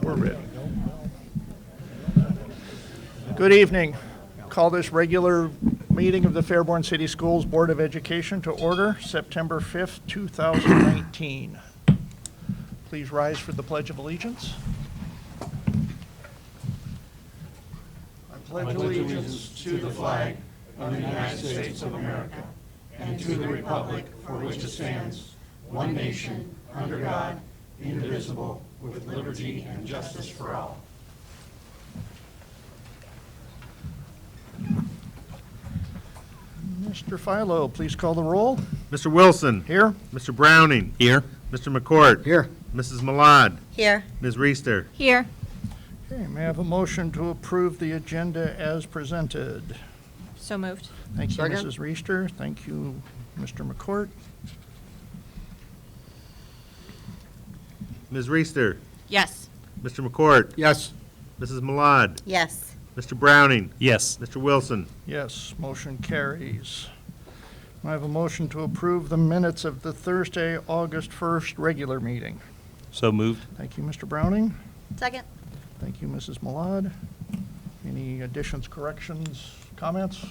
We're ready. Good evening. Call this regular meeting of the Fairborn City Schools Board of Education to order, September 5th, 2019. Please rise for the Pledge of Allegiance. I pledge allegiance to the flag of the United States of America and to the republic for which it stands, one nation, under God, indivisible, with liberty and justice for all. Mr. Philo, please call the roll. Mr. Wilson. Here. Mr. Browning. Here. Mr. McCourt. Here. Mrs. Malad. Here. Ms. Reister. Here. Okay, may I have a motion to approve the agenda as presented? So moved. Thank you, Second. Mrs. Reister. Thank you, Mr. McCourt. Ms. Reister. Yes. Mr. McCourt. Yes. Mrs. Malad. Yes. Mr. Browning. Yes. Mr. Wilson. Yes, motion carries. I have a motion to approve the minutes of the Thursday, August 1st regular meeting. So moved. Thank you, Mr. Browning. Second. Thank you, Mrs. Malad. Any additions, corrections, comments?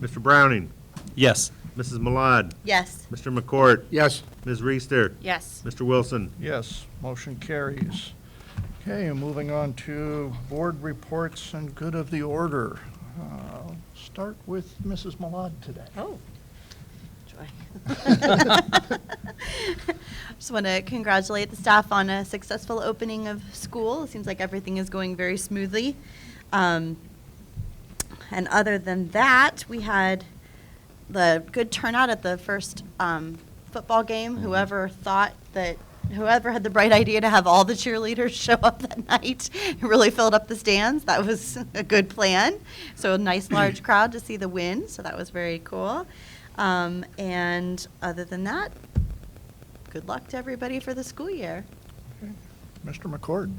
Mr. Browning. Yes. Mrs. Malad. Yes. Mr. McCourt. Yes. Ms. Reister. Yes. Mr. Wilson. Yes, motion carries. Okay, moving on to board reports and good of the order. Start with Mrs. Malad today. Oh. Joy. Just want to congratulate the staff on a successful opening of school. It seems like everything is going very smoothly. And other than that, we had the good turnout at the first football game. Whoever had the bright idea to have all the cheerleaders show up that night really filled up the stands. That was a good plan. So a nice large crowd to see the win. So that was very cool. And other than that, good luck to everybody for the school year. Mr. McCourt.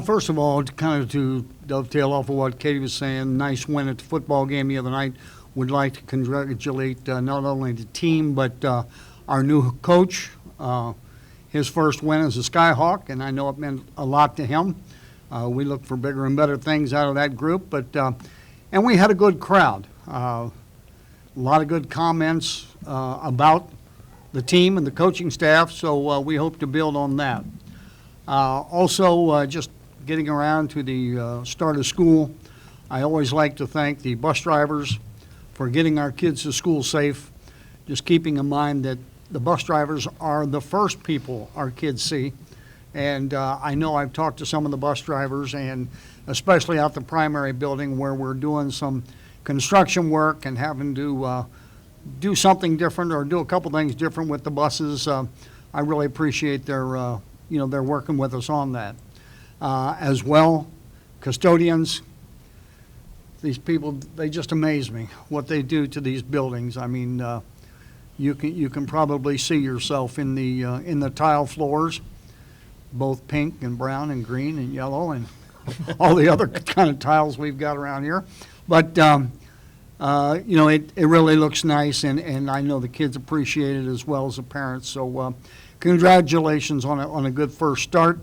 First of all, to dovetail off of what Katie was saying, nice win at the football game the other night. Would like to congratulate not only the team, but our new coach. His first win as a Skyhawk, and I know it meant a lot to him. We look for bigger and better things out of that group, and we had a good crowd. A lot of good comments about the team and the coaching staff, so we hope to build on that. Also, just getting around to the start of school, I always like to thank the bus drivers for getting our kids to school safe, just keeping in mind that the bus drivers are the first people our kids see. And I know I've talked to some of the bus drivers, and especially out the primary building where we're doing some construction work and having to do something different or do a couple things different with the buses. I really appreciate their working with us on that. As well, custodians, these people, they just amaze me, what they do to these buildings. I mean, you can probably see yourself in the tile floors, both pink and brown and green and yellow and all the other kind of tiles we've got around here. But it really looks nice, and I know the kids appreciate it as well as the parents. So congratulations on a good first start.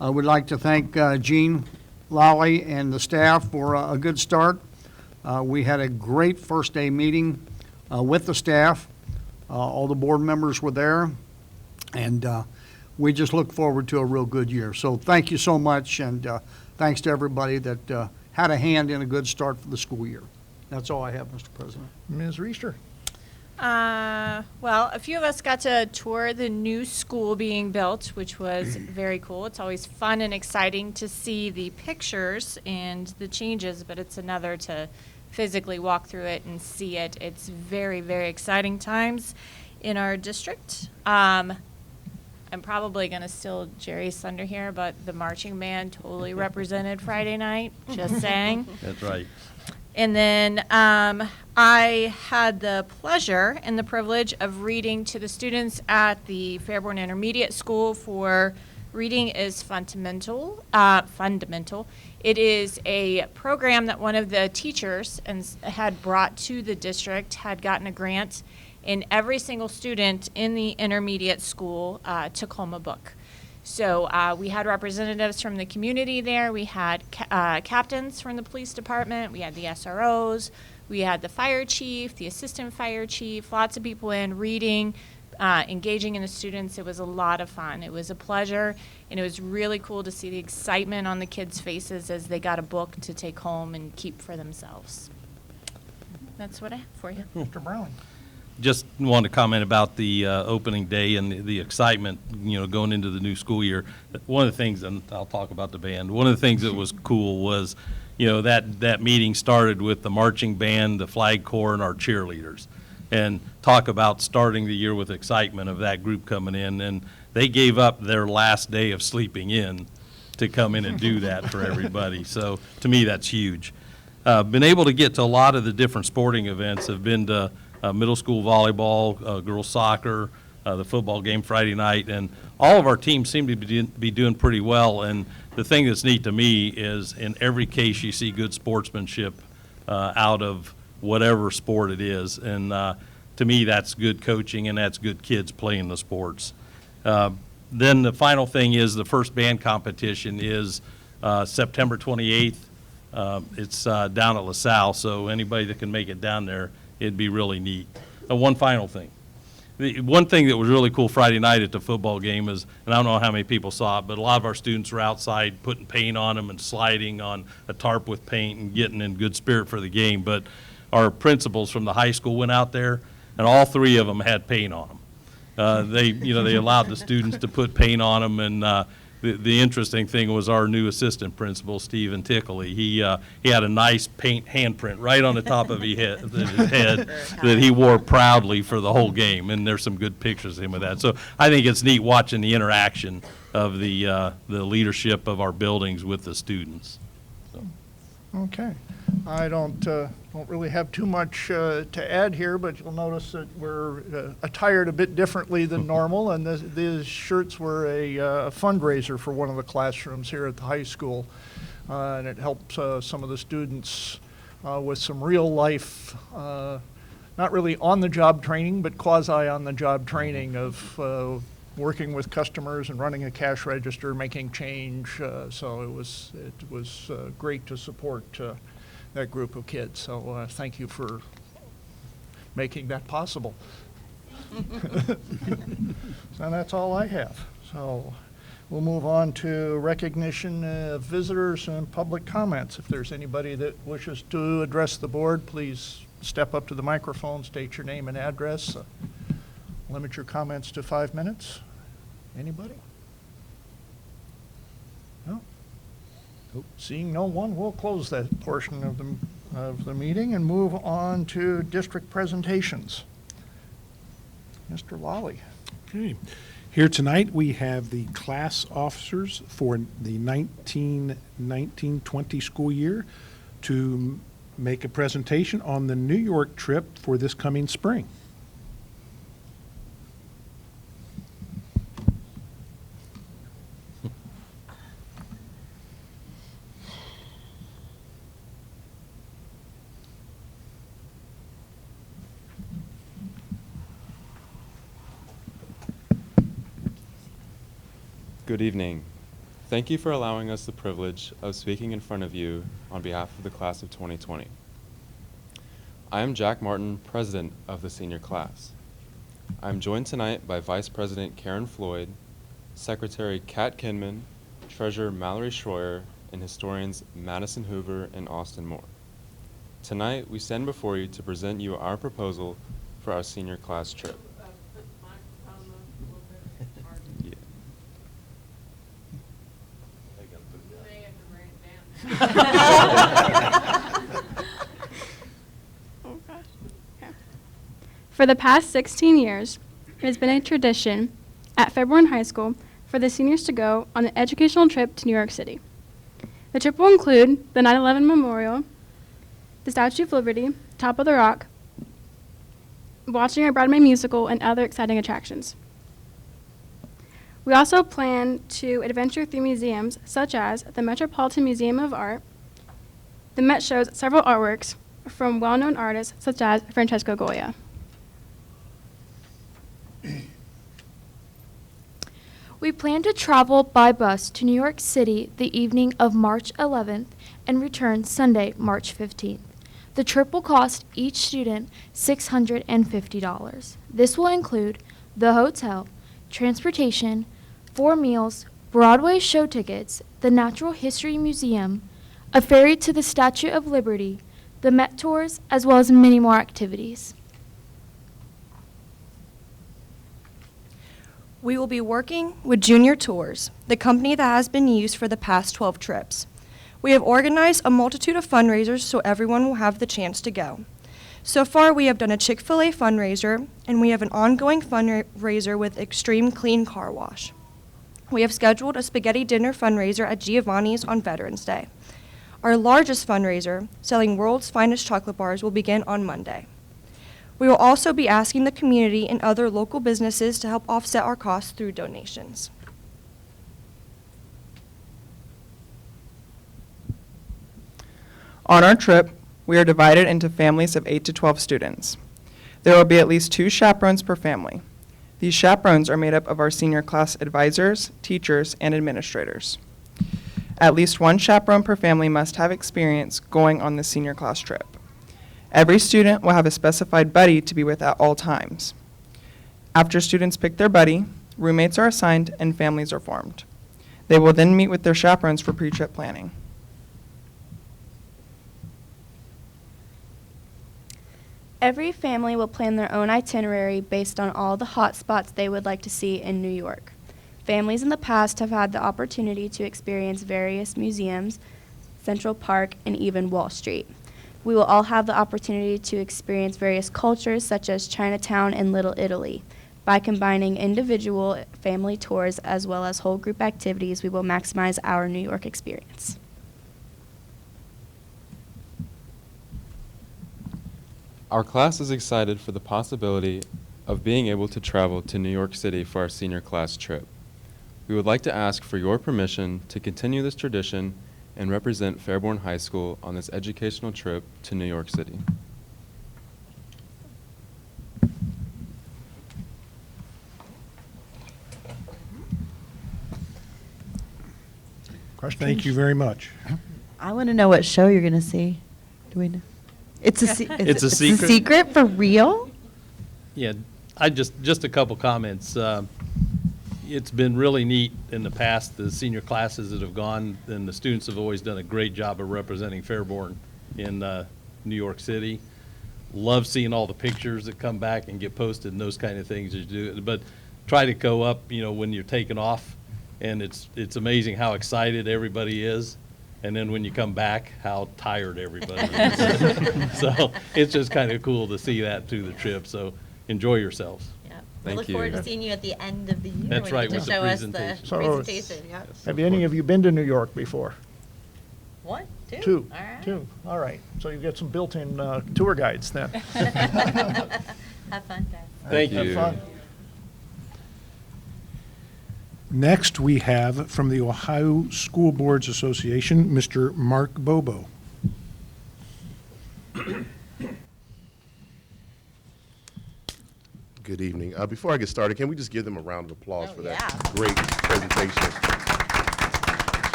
I would like to thank Jean Lally and the staff for a good start. We had a great first day meeting with the staff. All the board members were there, and we just look forward to a real good year. So thank you so much, and thanks to everybody that had a hand in a good start for the school year. That's all I have, Mr. President. Ms. Reister. Well, a few of us got to tour the new school being built, which was very cool. It's always fun and exciting to see the pictures and the changes, but it's another to physically walk through it and see it. It's very, very exciting times in our district. I'm probably going to steal Jerry's thunder here, but the marching band totally represented Friday night, just saying. That's right. And then I had the pleasure and the privilege of reading to the students at the Fairborn Intermediate School for Reading is Fundamental. It is a program that one of the teachers had brought to the district, had gotten a grant, and every single student in the intermediate school took home a book. So we had representatives from the community there. We had captains from the police department. We had the SROs. We had the fire chief, the assistant fire chief, lots of people in reading, engaging in the students. It was a lot of fun. It was a pleasure, and it was really cool to see the excitement on the kids' faces as they got a book to take home and keep for themselves. That's what I have for you. Mr. Browning. Just wanted to comment about the opening day and the excitement, going into the new school year. One of the things, and I'll talk about the band, one of the things that was cool was, that meeting started with the marching band, the flag corps, and our cheerleaders. And talk about starting the year with excitement of that group coming in. And they gave up their last day of sleeping in to come in and do that for everybody. So to me, that's huge. Been able to get to a lot of the different sporting events. Have been to middle school volleyball, girls soccer, the football game Friday night, and all of our teams seem to be doing pretty well. And the thing that's neat to me is in every case you see good sportsmanship out of whatever sport it is. And to me, that's good coaching and that's good kids playing the sports. Then the final thing is the first band competition is September 28th. It's down at LaSalle, so anybody that can make it down there, it'd be really neat. One final thing. The one thing that was really cool Friday night at the football game is, and I don't know how many people saw it, but a lot of our students were outside putting paint on them and sliding on a tarp with paint and getting in good spirit for the game. But our principals from the high school went out there, and all three of them had paint on them. They allowed the students to put paint on them, and the interesting thing was our new assistant principal, Stephen Tickley. He had a nice paint handprint right on the top of his head that he wore proudly for the whole game, and there's some good pictures of him with that. So I think it's neat watching the interaction of the leadership of our buildings with the students. So. Okay. I don't really have too much to add here, but you'll notice that we're attired a bit differently than normal, and these shirts were a fundraiser for one of the classrooms here at the high school, and it helps some of the students with some real life, not really on-the-job training, but quasi-on-the-job training of working with customers and running a cash register, making change. So it was great to support that group of kids. So thank you for making that possible. So that's all I have. So we'll move on to recognition of visitors and public comments. If there's anybody that wishes to address the board, please step up to the microphone, state your name and address. Limit your comments to 5 minutes. Anybody? No? Seeing no one, we'll close that portion of the meeting and move on to district presentations. Mr. Lawley. Okay. Here tonight we have the class officers for the 1919-20 school year to make a presentation on the New York trip for this coming spring. Good evening. Thank you for allowing us the privilege of speaking in front of you on behalf of the class of 2020. I am Jack Martin, president of the senior class. I am joined tonight by Vice President Karen Floyd, Secretary Kat Kinman, Treasurer Mallory Schroyer, and historians Madison Hoover and Austin Moore. Tonight, we stand before you to present you our proposal for our senior class trip. For the past 16 years, it has been a tradition at Fairborn High School for the seniors to go on an educational trip to New York City. The trip will include the 9/11 Memorial, the Statue of Liberty, Top of the Rock, watching a Broadway musical, and other exciting attractions. We also plan to adventure through museums such as the Metropolitan Museum of Art. The Met shows several artworks from well-known artists such as Francesco Goya. We plan to travel by bus to New York City the evening of March 11th and return Sunday, March 15th. The trip will cost each student $650. This will include the hotel, transportation, 4 meals, Broadway show tickets, the Natural History Museum, a ferry to the Statue of Liberty, the Met tours, as well as many more activities. We will be working with Junior Tours, the company that has been used for the past 12 trips. We have organized a multitude of fundraisers so everyone will have the chance to go. So far, we have done a Chick-fil-A fundraiser, and we have an ongoing fundraiser with Extreme Clean Car Wash. We have scheduled a spaghetti dinner fundraiser at Giovanni's on Veterans Day. Our largest fundraiser, selling world's finest chocolate bars, will begin on Monday. We will also be asking the community and other local businesses to help offset our costs through donations. On our trip, we are divided into families of 8 to 12 students. There will be at least 2 chaperones per family. These chaperones are made up of our senior class advisors, teachers, and administrators. At least 1 chaperone per family must have experience going on the senior class trip. Every student will have a specified buddy to be with at all times. After students pick their buddy, roommates are assigned and families are formed. They will then meet with their chaperones for pre-trip planning. Every family will plan their own itinerary based on all the hot spots they would like to see in New York. Families in the past have had the opportunity to experience various museums, Central Park, and even Wall Street. We will all have the opportunity to experience various cultures such as Chinatown and Little Italy. By combining individual family tours as well as whole group activities, we will maximize our New York experience. Our class is excited for the possibility of being able to travel to New York City for our senior class trip. We would like to ask for your permission to continue this tradition and represent Fairborn High School on this educational trip to New York City. Questions? Thank you very much. I want to know what show you're going to see. Do we know? It's a secret. It's a secret. Secret for real? Yeah, just a couple comments. It's been really neat in the past, the senior classes that have gone, and the students have always done a great job of representing Fairborn in New York City. Love seeing all the pictures that come back and get posted and those kind of things as you do. But try to go up, when you're taking off, and it's amazing how excited everybody is. And then when you come back, how tired everybody is. So it's just kind of cool to see that through the trip. So enjoy yourselves. Yeah. Thank We'll look you. forward to seeing you at the end of the year. That's when right, you get with to the show us the presentation. So- presentation. Yeah. Have any of you been to New York before? 1, 2. 2. All right. 2. All right. So you get some built-in tour guides then. Have fun, guys. Thank Have you. fun. Next, we have from the Ohio School Boards Association, Mr. Mark Bobo. Good evening. Before I get started, can we just give them a round of applause for that yeah. great presentation?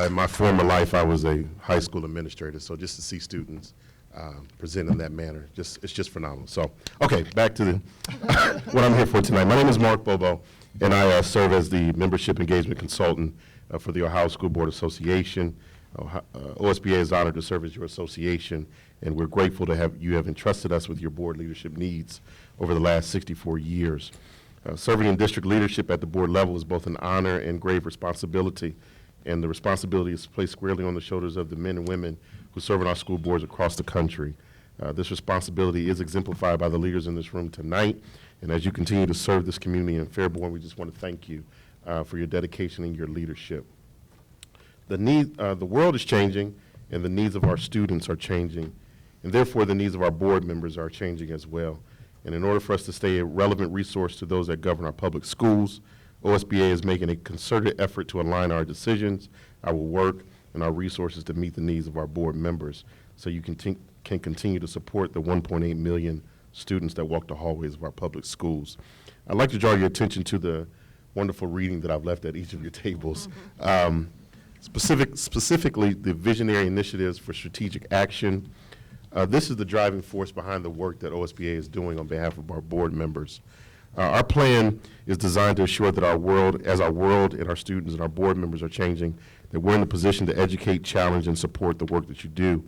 In my former life, I was a high school administrator, so just to see students present in that manner, it's just phenomenal. So, okay, back to what I'm here for tonight. My name is Mark Bobo, and I serve as the Membership Engagement Consultant for the Ohio School Board Association. OSBA is honored to serve as your association, and we're grateful to have you have entrusted us with your board leadership needs over the last 64 years. Serving in district leadership at the board level is both an honor and grave responsibility, and the responsibility is placed squarely on the shoulders of the men and women who serve in our school boards across the country. This responsibility is exemplified by the leaders in this room tonight, and as you continue to serve this community in Fairborn, we just want to thank you for your dedication and your leadership. The world is changing, and the needs of our students are changing, and therefore the needs of our board members are changing as well. And in order for us to stay a relevant resource to those that govern our public schools, OSBA is making a concerted effort to align our decisions, our work, and our resources to meet the needs of our board members, so you can continue to support the 1.8 million students that walk the hallways of our public schools. I'd like to draw your attention to the wonderful reading that I've left at each of your tables. Specifically, the visionary initiatives for strategic action. This is the driving force behind the work that OSBA is doing on behalf of our board members. Our plan is designed to ensure that our world and our students and our board members are changing, that we're in a position to educate, challenge, and support the work that you do.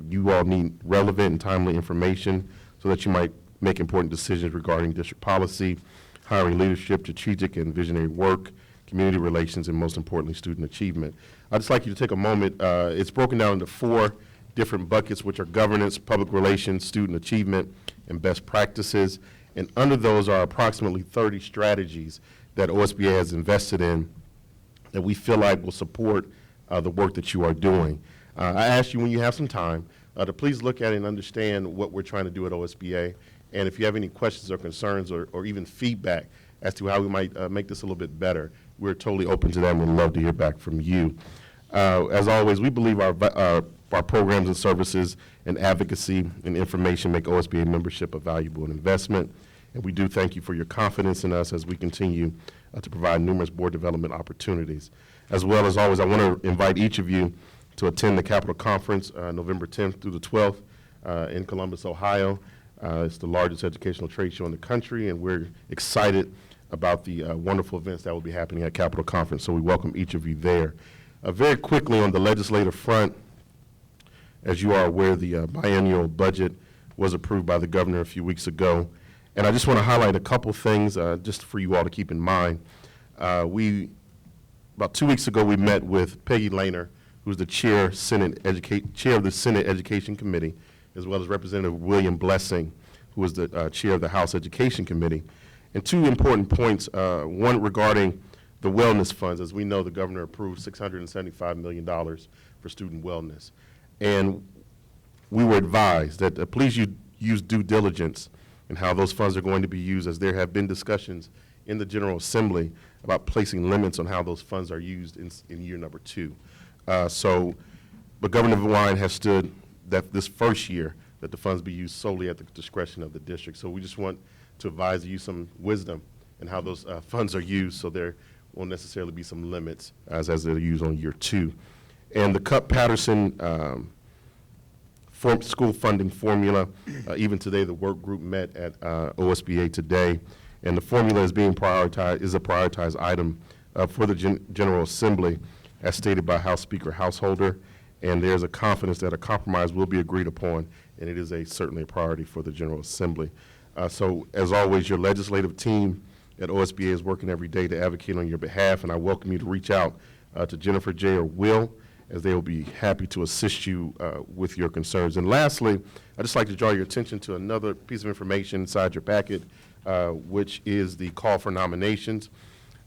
You all need relevant and timely information so that you might make important decisions regarding district policy, hiring leadership, strategic and visionary work, community relations, and most importantly, student achievement. I'd just like you to take a moment. It's broken down into 4 different buckets, which are governance, public relations, student achievement, and best practices. And under those are approximately 30 strategies that OSBA has invested in that we feel like will support the work that you are doing. I ask you, when you have some time, to please look at it and understand what we're trying to do at OSBA. And if you have any questions or concerns or even feedback as to how we might make this a little bit better, we're totally open to that and we'd love to hear back from you. As always, we believe our programs and services and advocacy and information make OSBA membership a valuable investment. And we do thank you for your confidence in us as we continue to provide numerous board development opportunities. As well as always, I want to invite each of you to attend the Capitol Conference November 10th through the 12th in Columbus, Ohio. It's the largest educational trade show in the country, and we're excited about the wonderful events that will be happening at Capitol Conference, so we welcome each of you there. Very quickly on the legislative front, as you are aware, the biennial budget was approved by the governor a few weeks ago, and I just want to highlight a couple things just for you all to keep in mind. About 2 weeks ago, we met with Peggy Lehner, who's the chair of the Senate Education Committee, as well as Representative William Blessing, who is the chair of the House Education Committee. And 2 important points, one regarding the wellness funds. As we know, the governor approved $675 million for student wellness. And we were advised that please use due diligence in how those funds are going to be used, as there have been discussions in the General Assembly about placing limits on how those funds are used in year number 2. But Governor DeWine has stood that this first year that the funds be used solely at the discretion of the district. So we just want to advise you some wisdom in how those funds are used, so there won't necessarily be some limits as they're used on year 2. And the Cup-Patterson school funding formula, even today the work group met at OSBA today, and the formula is being prioritized, is a prioritized item for the General Assembly, as stated by House Speaker Householder, and there's a confidence that a compromise will be agreed upon, and it is certainly a priority for the General Assembly. So as always, your legislative team at OSBA is working every day to advocate on your behalf, and I welcome you to reach out to Jennifer J. or Will, as they will be happy to assist you with your concerns. And lastly, I'd just like to draw your attention to another piece of information inside your packet, which is the call for nominations.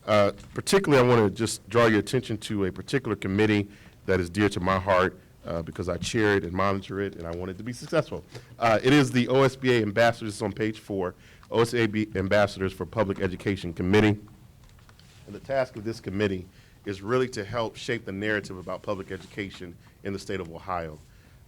Particularly, I want to just draw your attention to a particular committee that is dear to my heart because I chair it and monitor it, and I want it to be successful. It is the OSBA Ambassadors on page 4, OSBA Ambassadors for Public Education Committee. And the task of this committee is really to help shape the narrative about public education in the state of Ohio.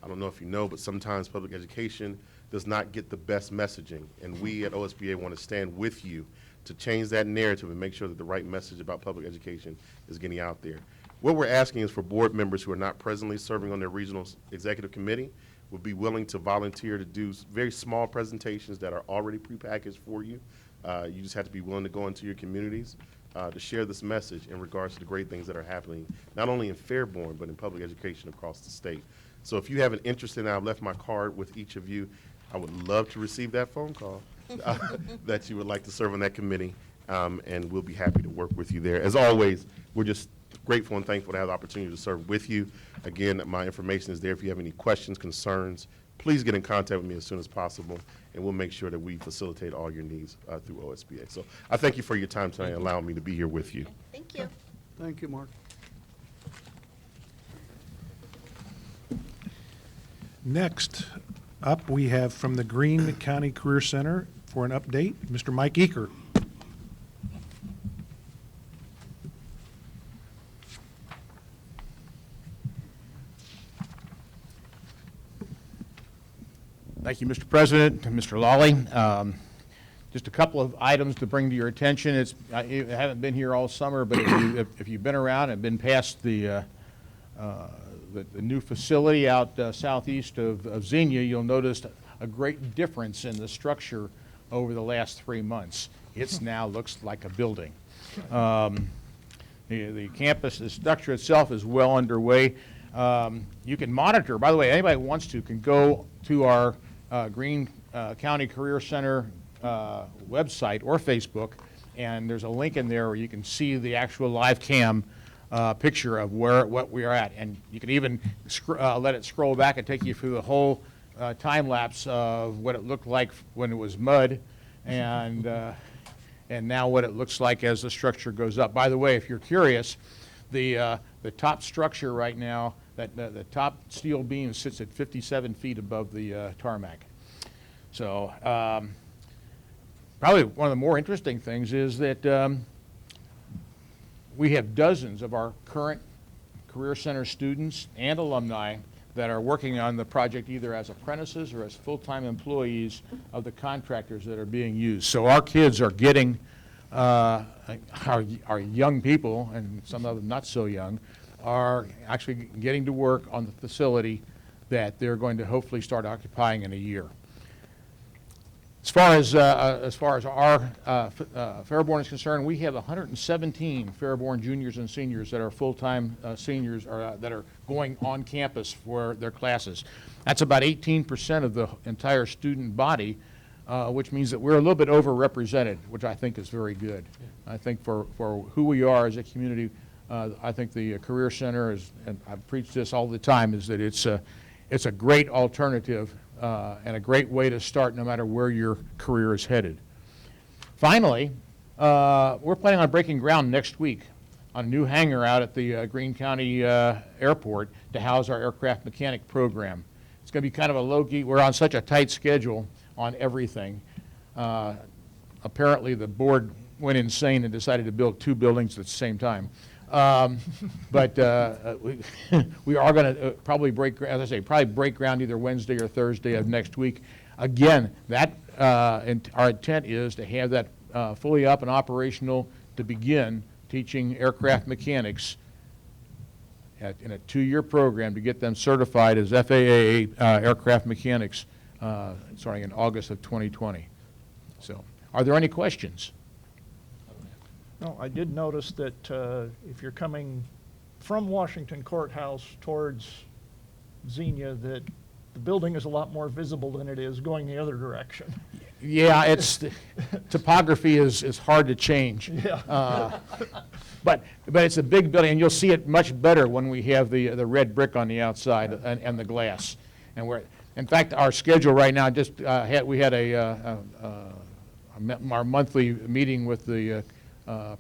I don't know if you know, but sometimes public education does not get the best messaging, and we at OSBA want to stand with you to change that narrative and make sure that the right message about public education is getting out there. What we're asking is for board members who are not presently serving on their regional executive committee would be willing to volunteer to do very small presentations that are already prepackaged for you. You just have to be willing to go into your communities to share this message in regards to the great things that are happening, not only in Fairborn, but in public education across the state. So if you have an interest in it, I've left my card with each of you. I would love to receive that phone call that you would like to serve on that committee, and we'll be happy to work with you there. As always, we're just grateful and thankful to have the opportunity to serve with you. Again, my information is there. If you have any questions, concerns, please get in contact with me as soon as possible, and we'll make sure that we facilitate all your needs through OSBA. So I thank you for your time tonight and allowing me to be here with you. Thank you. Thank you, Mark. Next up, we have from the Greene County Career Center for an update, Mr. Mike Eaker. Thank you, Mr. President, and Mr. Lawley. Just a couple of items to bring to your attention. I haven't been here all summer, but if you've been around and been past the new facility out southeast of Xenia, you'll notice a great difference in the structure over the last 3 months. It now looks like a building. The campus, the structure itself is well underway. You can monitor, by the way, anybody who wants to can go to our Greene County Career Center website or Facebook, and there's a link in there where you can see the actual live cam picture of what we are at. And you can even let it scroll back and take you through the whole time lapse of what it looked like when it was mud, and now what it looks like as the structure goes up. By the way, if you're curious, the top structure right now, the top steel beam sits at 57 feet above the tarmac. So probably one of the more interesting things is that we have dozens of our current Career Center students and alumni that are working on the project either as apprentices or as full-time employees of the contractors that are being used. So our kids are getting, our young people, and some of them not so young, are actually getting to work on the facility that they're going to hopefully start occupying in a year. As far as our Fairborn is concerned, we have 117 Fairborn juniors and seniors that are full-time seniors or that are going on campus for their classes. That's about 18% of the entire student body, which means that we're a little bit overrepresented, which I think is very good. I think for who we are as a community, I think the Career Center is, and I preach this all the time, is that it's a great alternative and a great way to start no matter where your career is headed. Finally, we're planning on breaking ground next week on a new hangar out at the Greene County Airport to house our aircraft mechanic program. It's going to be kind of a low-key, we're on such a tight schedule on everything. Apparently the board went insane and decided to build 2 buildings at the same time. But we are going to probably as I say, probably break ground either Wednesday or Thursday of next week. Again, that our intent is to have that fully up and operational to begin teaching aircraft mechanics in a 2-year program to get them certified as FAA aircraft mechanics starting in August of 2020. So, are there any questions? No, I did notice that if you're coming from Washington Courthouse towards Xenia, that the building is a lot more visible than it is going the other direction. Yeah, it's topography is hard to change. Yeah. But it's a big building, and you'll see it much better when we have the red brick on the outside and the glass. And in fact, our schedule right now just we had our monthly meeting with the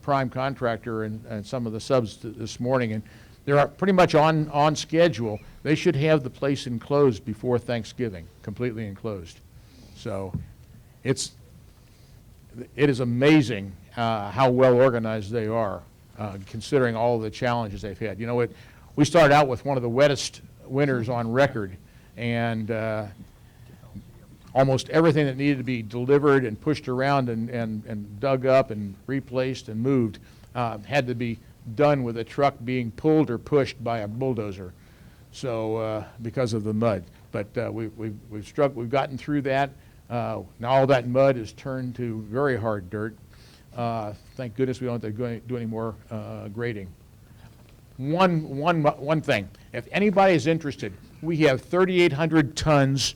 prime contractor and some of the subs this morning, and they're pretty much on schedule. They should have the place enclosed before Thanksgiving, completely enclosed. So it is amazing how well organized they are, considering all of the challenges they've had. You know, we started out with one of the wettest winters on record, and almost everything that needed to be delivered and pushed around and dug up and replaced and moved had to be done with a truck being pulled or pushed by a bulldozer. So because of the mud, but we've gotten through that. Now all that mud is turned to very hard dirt. Thank goodness we don't have to do any more grading. One thing, if anybody is interested, we have 3,800 tons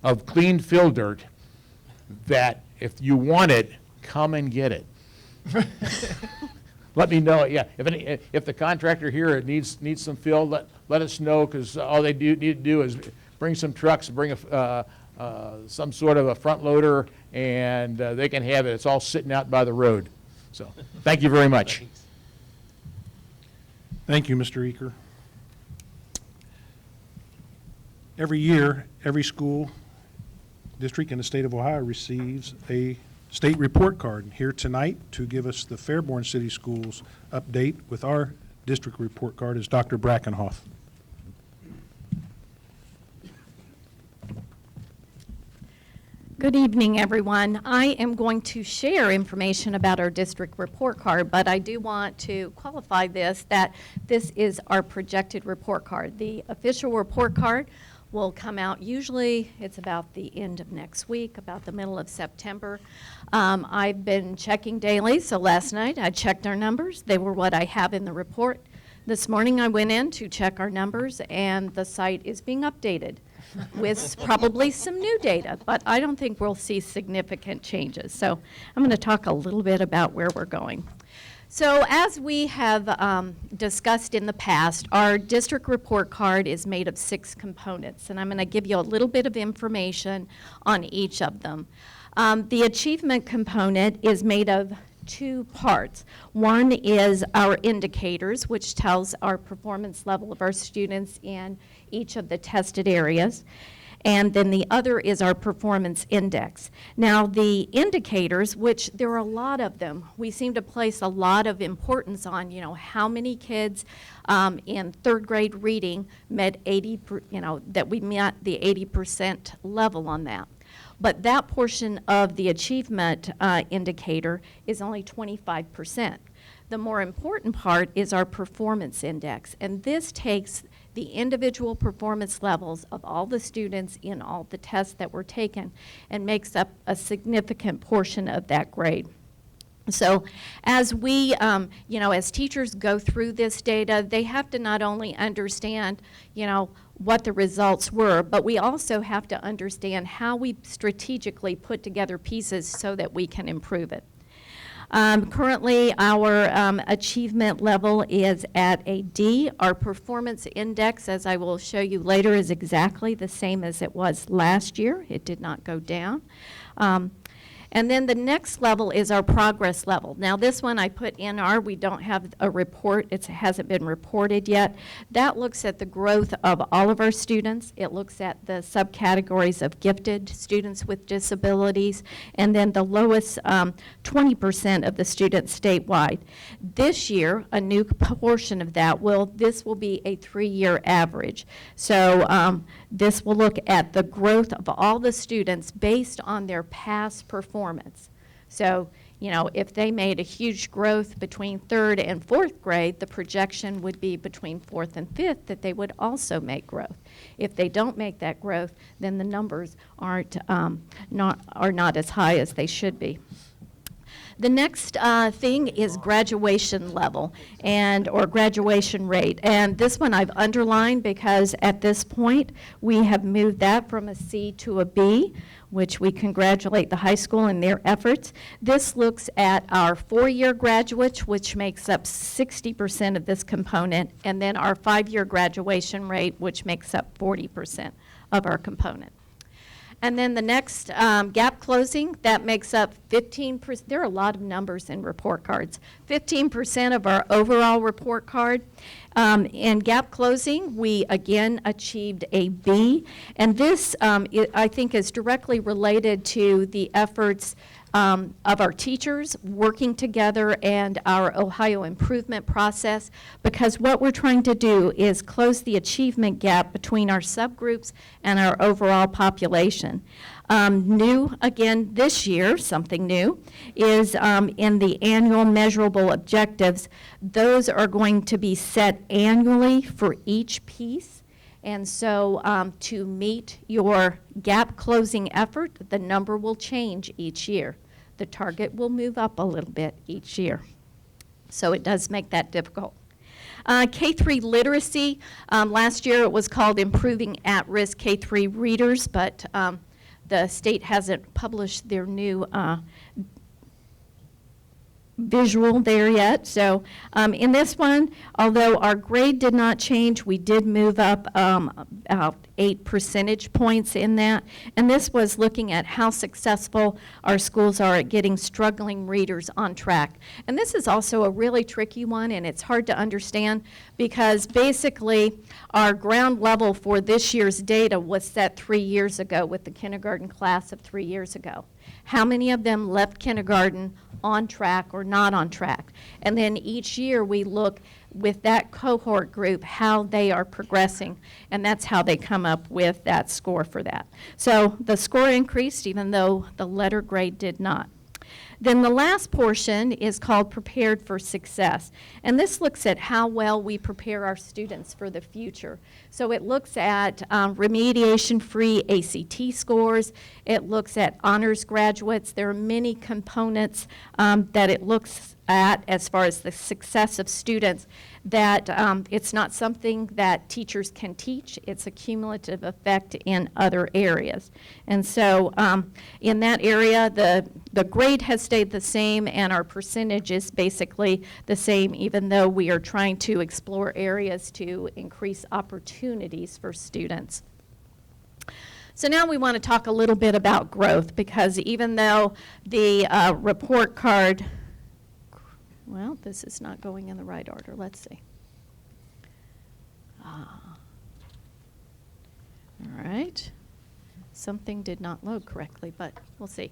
of clean fill dirt that if you want it, come and get it. Let me know. Yeah, if the contractor here needs some fill, let us know, because all they need to do is bring some trucks, bring some sort of a front loader, and they can have it. It's all sitting out by the road. So thank you very much. Thank you, Mr. Eaker. Every year, every school district in the state of Ohio receives a state report card. Here tonight to give us the Fairborn City Schools update with our district report card is Dr. Brackenhoff. Good evening, everyone. I am going to share information about our district report card, but I do want to qualify this that this is our projected report card. The official report card will come out usually, it's about the end of next week, about the middle of September. I've been checking daily, so last night I checked our numbers. They were what I have in the report. This morning I went in to check our numbers, and the site is being updated with probably some new data, but I don't think we'll see significant changes. So I'm going to talk a little bit about where we're going. So as we have discussed in the past, our district report card is made of 6 components, and I'm going to give you a little bit of information on each of them. The achievement component is made of 2 parts. One is our indicators, which tells our performance level of our students in each of the tested areas. And then the other is our performance index. Now, the indicators, which there are a lot of them, we seem to place a lot of importance on, how many kids in 3rd grade reading met 80, that we met the 80% level on that. But that portion of the achievement indicator is only 25%. The more important part is our performance index, and this takes the individual performance levels of all the students in all the tests that were taken and makes up a significant portion of that grade. So as we, as teachers go through this data, they have to not only understand, what the results were, but we also have to understand how we strategically put together pieces so that we can improve it. Currently, our achievement level is at a D. Our performance index, as I will show you later, is exactly the same as it was last year. It did not go down. And then the next level is our progress level. Now this one I put NR, we don't have a report, it hasn't been reported yet. That looks at the growth of all of our students. It looks at the subcategories of gifted, students with disabilities, and then the lowest 20% of the students statewide. This year, a new portion of that this will be a 3-year average. So this will look at the growth of all the students based on their past performance. So, if they made a huge growth between 3rd and 4th grade, the projection would be between 4th and 5th that they would also make growth. If they don't make that growth, then the numbers are not as high as they should be. The next thing is graduation level or graduation rate. And this one I've underlined because at this point we have moved that from a C to a B, which we congratulate the high school in their efforts. This looks at our 4-year graduates, which makes up 60% of this component, and then our 5-year graduation rate, which makes up 40% of our component. And then the next gap closing, that makes up 15%. There are a lot of numbers in report cards. 15% of our overall report card. In gap closing, we again achieved a B. And this, I think, is directly related to the efforts of our teachers working together and our Ohio improvement process, because what we're trying to do is close the achievement gap between our subgroups and our overall population. New again this year, something new, is in the annual measurable objectives. Those are going to be set annually for each piece. And so to meet your gap closing effort, the number will change each year. The target will move up a little bit each year. So it does make that difficult. K-3 literacy, last year it was called Improving At-Risk K-3 Readers, but the state hasn't published their new visual there yet. So in this one, although our grade did not change, we did move up about 8 percentage points in that. And this was looking at how successful our schools are at getting struggling readers on track. And this is also a really tricky one, and it's hard to understand because basically our ground level for this year's data was set 3 years ago with the kindergarten class of 3 years ago. How many of them left kindergarten on track or not on track? And then each year we look with that cohort group how they are progressing, and that's how they come up with that score for that. So the score increased even though the letter grade did not. Then the last portion is called Prepared for Success. And this looks at how well we prepare our students for the future. So it looks at remediation-free ACT scores. It looks at honors graduates. There are many components that it looks at as far as the success of students, that it's not something that teachers can teach. It's a cumulative effect in other areas. And so in that area, the grade has stayed the same and our percentage is basically the same, even though we are trying to explore areas to increase opportunities for students. So now we want to talk a little bit about growth, because even though the report card, well, this is not going in the right order. Let's see. All right. Something did not load correctly, but we'll see.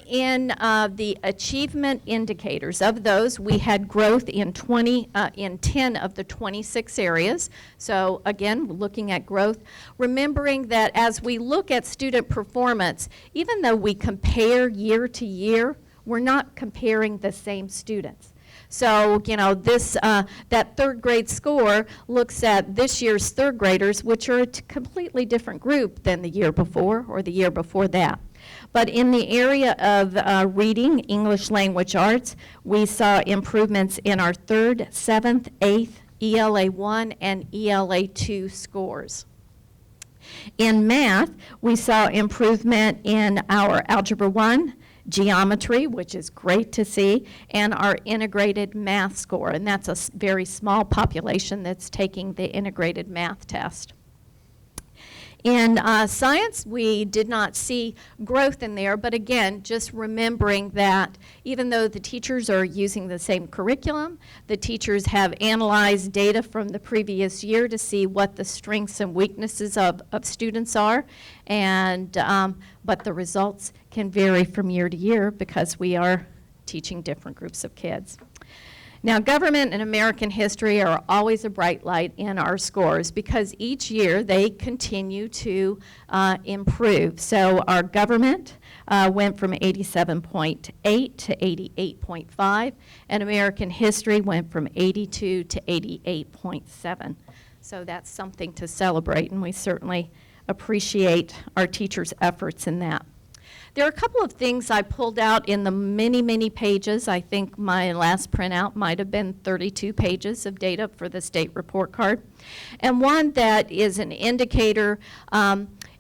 In the achievement indicators, of those, we had growth in 10 of the 26 areas. So again, looking at growth, remembering that as we look at student performance, even though we compare year to year, we're not comparing the same students. So, you know, that third grade score looks at this year's third graders, which are a completely different group than the year before or the year before that. But in the area of reading, English language arts, we saw improvements in our 3rd, 7th, 8th, ELA 1, and ELA 2 scores. In math, we saw improvement in our Algebra 1, geometry, which is great to see, and our integrated math score. And that's a very small population that's taking the integrated math test. In science, we did not see growth in there, but again, just remembering that even though the teachers are using the same curriculum, the teachers have analyzed data from the previous year to see what the strengths and weaknesses of students are, and but the results can vary from year to year because we are teaching different groups of kids. Now, government and American history are always a bright light in our scores because each year they continue to improve. So our government went from 87.8 to 88.5, and American history went from 82 to 88.7. So that's something to celebrate, and we certainly appreciate our teachers' efforts in that. There are a couple of things I pulled out in the many, many pages. I think my last printout might have been 32 pages of data for the state report card. And one that is an indicator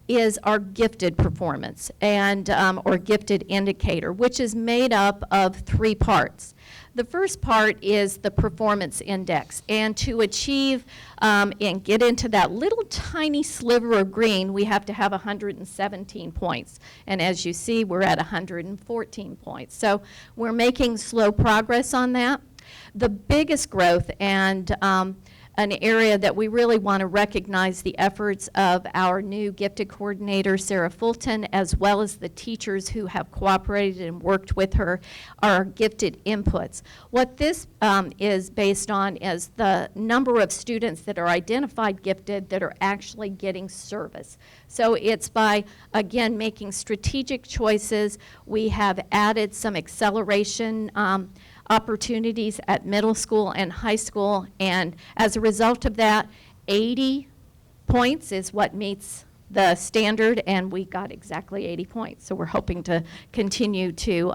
is our gifted performance, and or gifted indicator, which is made up of 3 parts. The first part is the performance index, and to achieve and get into that little tiny sliver of green, we have to have 117 points. And as you see, we're at 114 points. So we're making slow progress on that. The biggest growth, and an area that we really want to recognize the efforts of our new gifted coordinator, Sarah Fulton, as well as the teachers who have cooperated and worked with her, are gifted inputs. What this is based on is the number of students that are identified gifted that are actually getting service. So it's by, again, making strategic choices. We have added some acceleration opportunities at middle school and high school, and as a result of that, 80 points is what meets the standard, and we got exactly 80 points. So we're hoping to continue to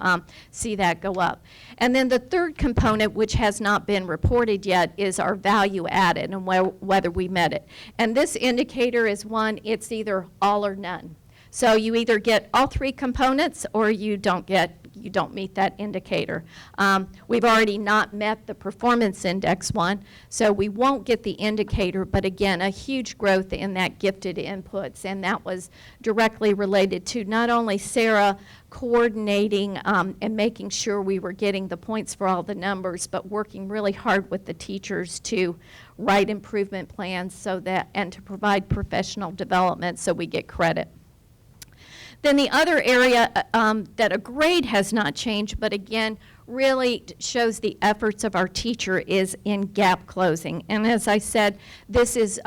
see that go up. And then the third component, which has not been reported yet, is our value added and whether we met it. And this indicator is one, it's either all or none. So you either get all 3 components or you don't meet that indicator. We've already not met the performance index one, so we won't get the indicator, but again, a huge growth in that gifted inputs, and that was directly related to not only Sarah coordinating and making sure we were getting the points for all the numbers, but working really hard with the teachers to write improvement plans so that, and to provide professional development so we get credit. Then the other area that a grade has not changed, but again, really shows the efforts of our teacher is in gap closing. And as I said, this is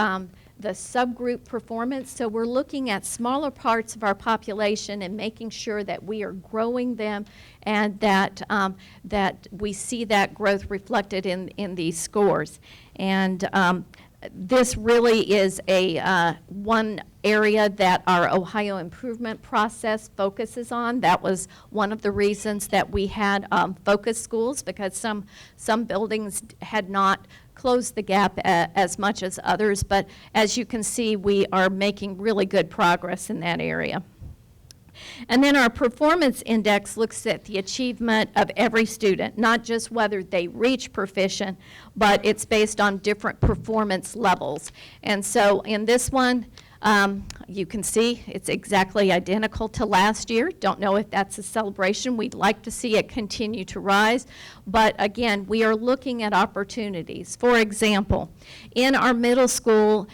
the subgroup performance. So we're looking at smaller parts of our population and making sure that we are growing them and that, that we see that growth reflected in these scores. And this really is a one area that our Ohio improvement process focuses on. That was one of the reasons that we had focus schools, because some buildings had not closed the gap as much as others. But as you can see, we are making really good progress in that area. And then our performance index looks at the achievement of every student, not just whether they reach proficient, but it's based on different performance levels. And so in this one, you can see it's exactly identical to last year. Don't know if that's a celebration. We'd like to see it continue to rise. But again, we are looking at opportunities. For example, in our middle school,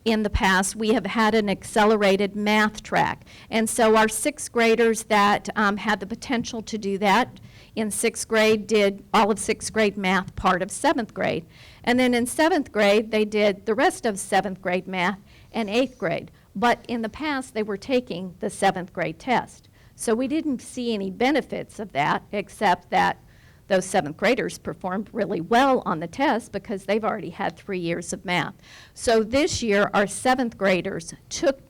in the past, we have had an accelerated math track. And so our sixth graders that had the potential to do that in sixth grade did all of sixth grade math part of seventh grade. And then in seventh grade, they did the rest of seventh grade math and eighth grade. But in the past, they were taking the seventh grade test. So we didn't see any benefits of that, except that those seventh graders performed really well on the test because they've already had 3 years of math. So this year, our seventh graders took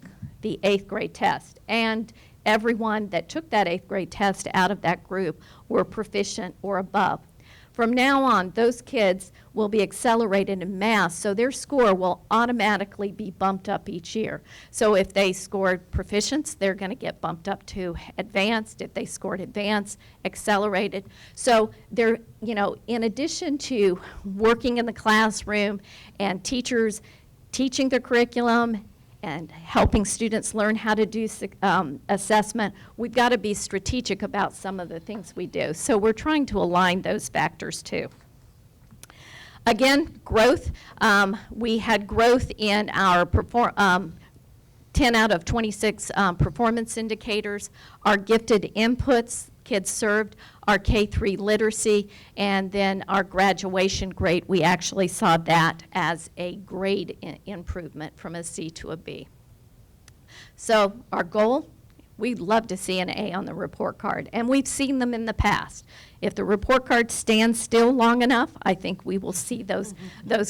the eighth grade test, and everyone that took that eighth grade test out of that group were proficient or above. From now on, those kids will be accelerated in math, so their score will automatically be bumped up each year. So if they scored proficiency, they're going to get bumped up to advanced. If they scored advanced, accelerated. So they're, you know, in addition to working in the classroom and teachers teaching the curriculum and helping students learn how to do assessment, we've got to be strategic about some of the things we do. So we're trying to align those factors too. Again, growth. We had growth in our 10 out of 26 performance indicators. Our gifted inputs, kids served, our K-3 literacy, and then our graduation grade, we actually saw that as a grade improvement from a C to a B. So our goal, we'd love to see an A on the report card, and we've seen them in the past. If the report card stands still long enough, I think we will see those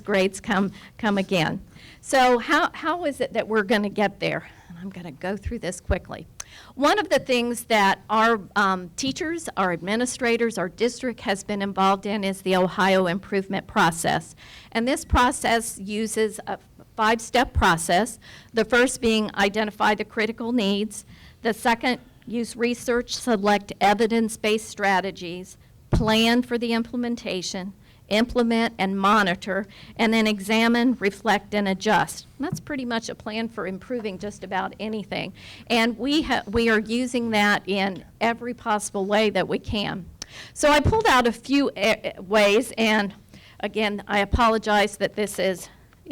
grades come again. So how is it that we're going to get there? And I'm going to go through this quickly. One of the things that our teachers, our administrators, our district has been involved in is the Ohio improvement process. And this process uses a 5-step process. The first being identify the critical needs. The second, use research, select evidence-based strategies, plan for the implementation, implement and monitor, and then examine, reflect, and adjust. And that's pretty much a plan for improving just about anything. And we are using that in every possible way that we can. So I pulled out a few ways, and again, I apologize that this is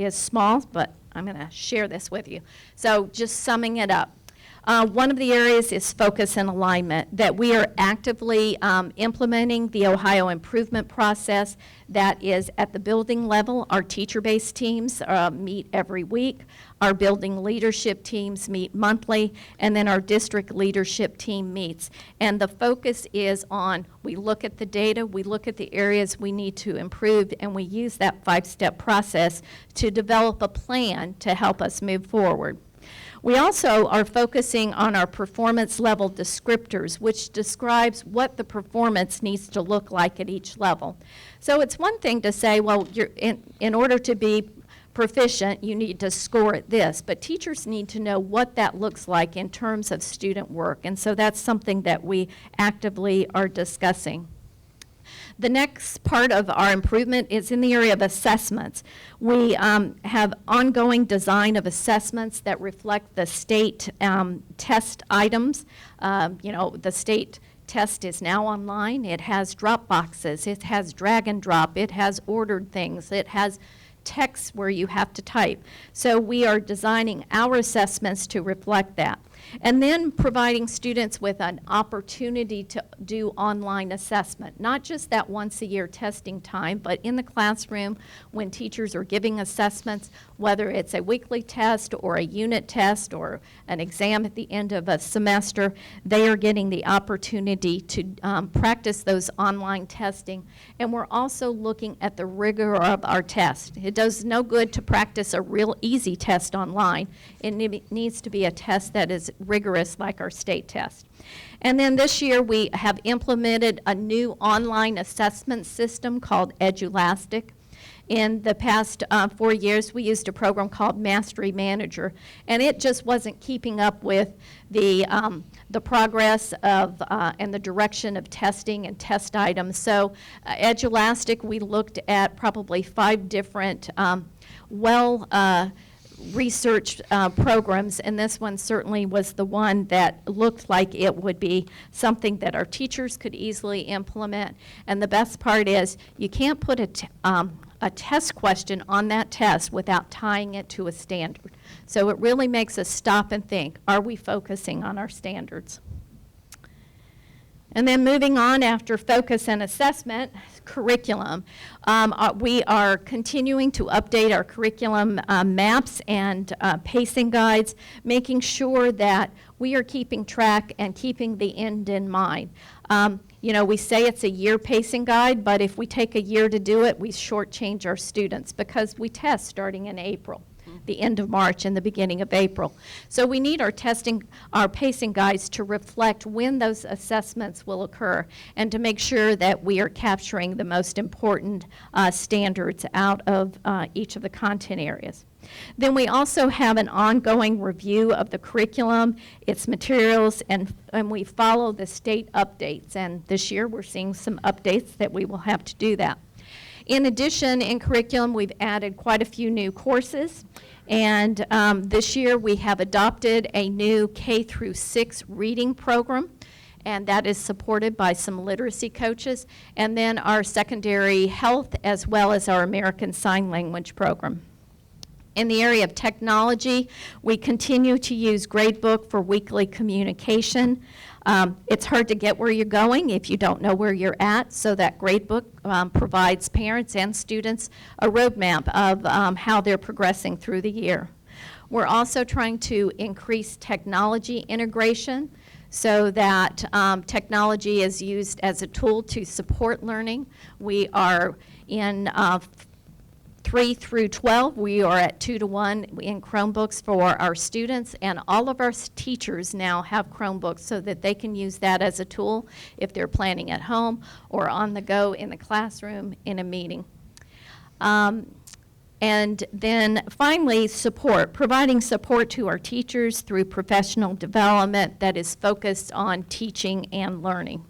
small, but I'm going to share this with you. So just summing it up. One of the areas is focus and alignment, that we are actively implementing the Ohio improvement process that is at the building level. Our teacher-based teams meet every week. Our building leadership teams meet monthly, and then our district leadership team meets. And the focus is on, we look at the data, we look at the areas we need to improve, and we use that 5-step process to develop a plan to help us move forward. We also are focusing on our performance level descriptors, which describes what the performance needs to look like at each level. So it's one thing to say, well, in order to be proficient, you need to score at this, but teachers need to know what that looks like in terms of student work, and so that's something that we actively are discussing. The next part of our improvement is in the area of assessments. We have ongoing design of assessments that reflect the state test items. The state test is now online. It has drop boxes. It has drag and drop. It has ordered things. It has text where you have to type. So we are designing our assessments to reflect that. And then providing students with an opportunity to do online assessment, not just that once a year testing time, but in the classroom when teachers are giving assessments, whether it's a weekly test or a unit test or an exam at the end of a semester, they are getting the opportunity to practice those online testing. And we're also looking at the rigor of our test. It does no good to practice a real easy test online. It needs to be a test that is rigorous like our state test. And then this year we have implemented a new online assessment system called Edulastic. In the past 4 years, we used a program called Mastery Manager, and it just wasn't keeping up with the progress of and the direction of testing and test items. So Edulastic, we looked at probably 5 different researched programs, and this one certainly was the one that looked like it would be something that our teachers could easily implement. And the best part is you can't put a test question on that test without tying it to a standard. So it really makes us stop and think, are we focusing on our standards? And then moving on after focus and assessment, curriculum. We are continuing to update our curriculum maps and pacing guides, making sure that we are keeping track and keeping the end in mind. You know, we say it's a year pacing guide, but if we take a year to do it, we shortchange our students because we test starting in April, the end of March and the beginning of April. So we need our pacing guides to reflect when those assessments will occur and to make sure that we are capturing the most important standards out of each of the content areas. Then we also have an ongoing review of the curriculum, its materials, and we follow the state updates. And this year we're seeing some updates that we will have to do that. In addition, in curriculum, we've added quite a few new courses. And this year we have adopted a new K through 6 reading program, and that is supported by some literacy coaches. And then our secondary health as well as our American Sign Language program. In the area of technology, we continue to use Gradebook for weekly communication. It's hard to get where you're going if you don't know where you're at, so that Gradebook provides parents and students a roadmap of how they're progressing through the year. We're also trying to increase technology integration so that technology is used as a tool to support learning. We are in 3 through 12, we are at 2-to-1 in Chromebooks for our students, and all of our teachers now have Chromebooks so that they can use that as a tool if they're planning at home or on the go in the classroom in a meeting. And then finally, support, providing support to our teachers through professional development that is focused on teaching and learning.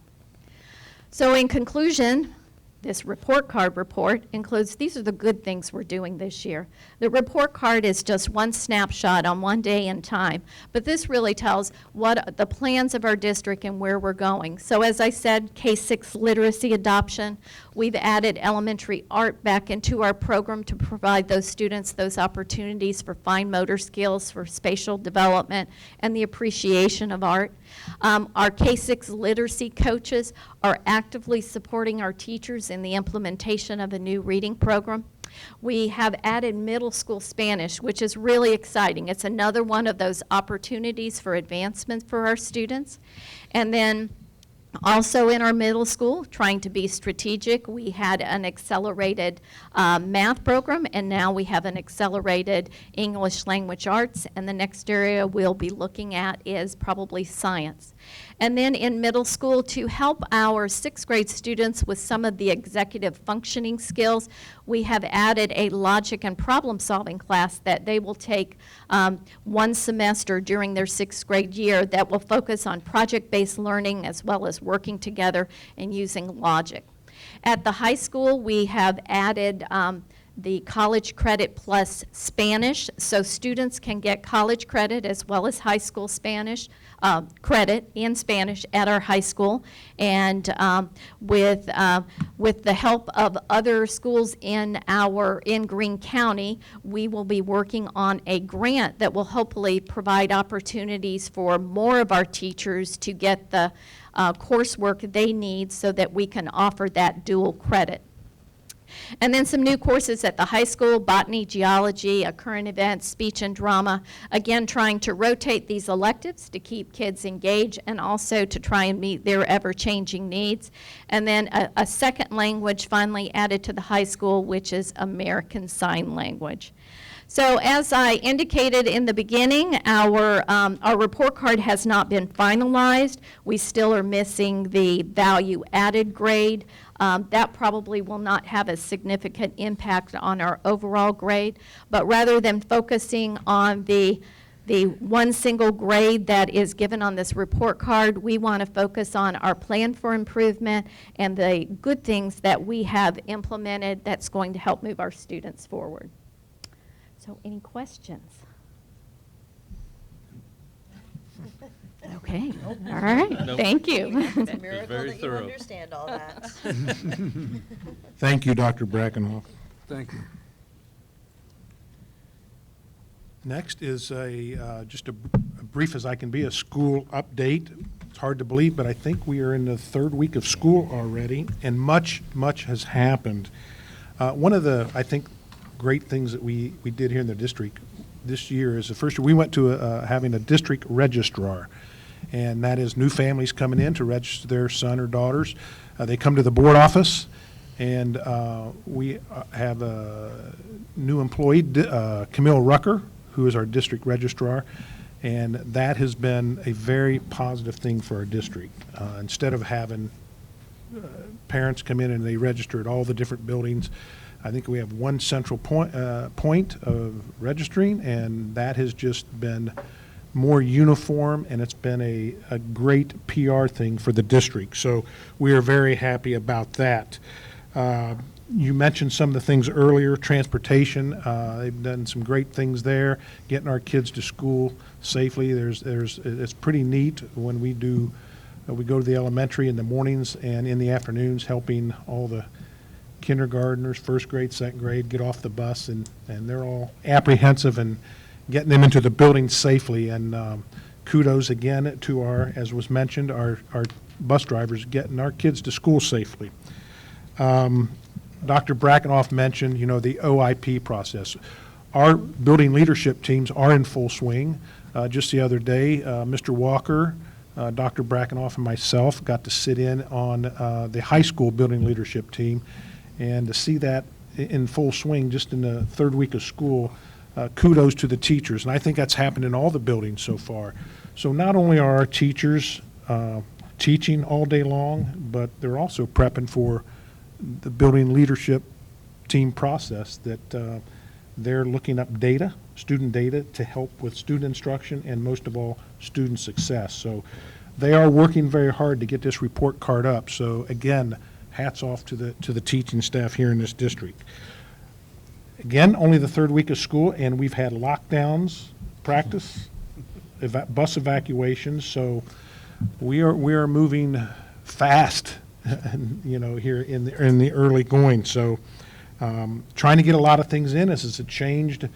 So in conclusion, this report card report includes, these are the good things we're doing this year. The report card is just one snapshot on one day in time, but this really tells what the plans of our district and where we're going. So as I said, K-6 literacy adoption, we've added elementary art back into our program to provide those students those opportunities for fine motor skills, for spatial development, and the appreciation of art. Our K-6 literacy coaches are actively supporting our teachers in the implementation of a new reading program. We have added middle school Spanish, which is really exciting. It's another one of those opportunities for advancement for our students. And then also in our middle school, trying to be strategic, we had an accelerated math program, and now we have an accelerated English language arts, and the next area we'll be looking at is probably science. And then in middle school, to help our 6th grade students with some of the executive functioning skills, we have added a logic and problem solving class that they will take one semester during their 6th grade year that will focus on project-based learning as well as working together and using logic. At the high school, we have added the college credit plus Spanish, so students can get college credit as well as high school Spanish credit in Spanish at our high school. And with the help of other schools in Greene County, we will be working on a grant that will hopefully provide opportunities for more of our teachers to get the coursework they need so that we can offer that dual credit. And then some new courses at the high school: botany, geology, current events, speech and drama. Again, trying to rotate these electives to keep kids engaged and also to try and meet their ever-changing needs. And then a second language finally added to the high school, which is American Sign Language. So as I indicated in the beginning, our report card has not been finalized. We still are missing the value added grade. That probably will not have a significant impact on our overall grade, but rather than focusing on the one single grade that is given on this report card, we want to focus on our plan for improvement and the good things that we have implemented that's going to help move our students forward. So any questions? Okay, all right, Nope. thank you. It's a miracle very that you thorough. understand all that. Thank you, Dr. Brackenhoff. Thank you. Next is just a brief as I can be, a school update. It's hard to believe, but I think we are in the third week of school already, and much has happened. One of the, I think, great things that we did here in the district this year is the first year we went to having a district registrar, and that is new families coming in to register their son or daughters. They come to the board office, and we have a new employee, Camille Rucker, who is our district registrar, and that has been a very positive thing for our district. Instead of having parents come in and they register at all the different buildings, I think we have one central point of registering, and that has just been more uniform, and it's been a great PR thing for the district. So we are very happy about that. You mentioned some of the things earlier, transportation. They've done some great things there, getting our kids to school safely. It's pretty neat when we go to the elementary in the mornings and in the afternoons, helping all the kindergartners, first grade, second grade, get off the bus, and they're all apprehensive and getting them into the building safely. And kudos again to our, as was mentioned, our bus drivers getting our kids to school safely. Dr. Brackenhoff mentioned, the OIP process. Our building leadership teams are in full swing. Just the other day, Mr. Walker, Dr. Brackenhoff, and myself got to sit in on the high school building leadership team. And to see that in full swing just in the third week of school, kudos to the teachers. And I think that's happened in all the buildings so far. So not only are our teachers teaching all day long, but they're also prepping for the building leadership team process that they're looking up data, student data, to help with student instruction and most of all, student success. So they are working very hard to get this report card up. So again, hats off to the teaching staff here in this district. Again, only the third week of school, and we've had lockdowns, practice, bus evacuations, so we are moving fast, here in the early going. So trying to get a lot of things in. This is a changed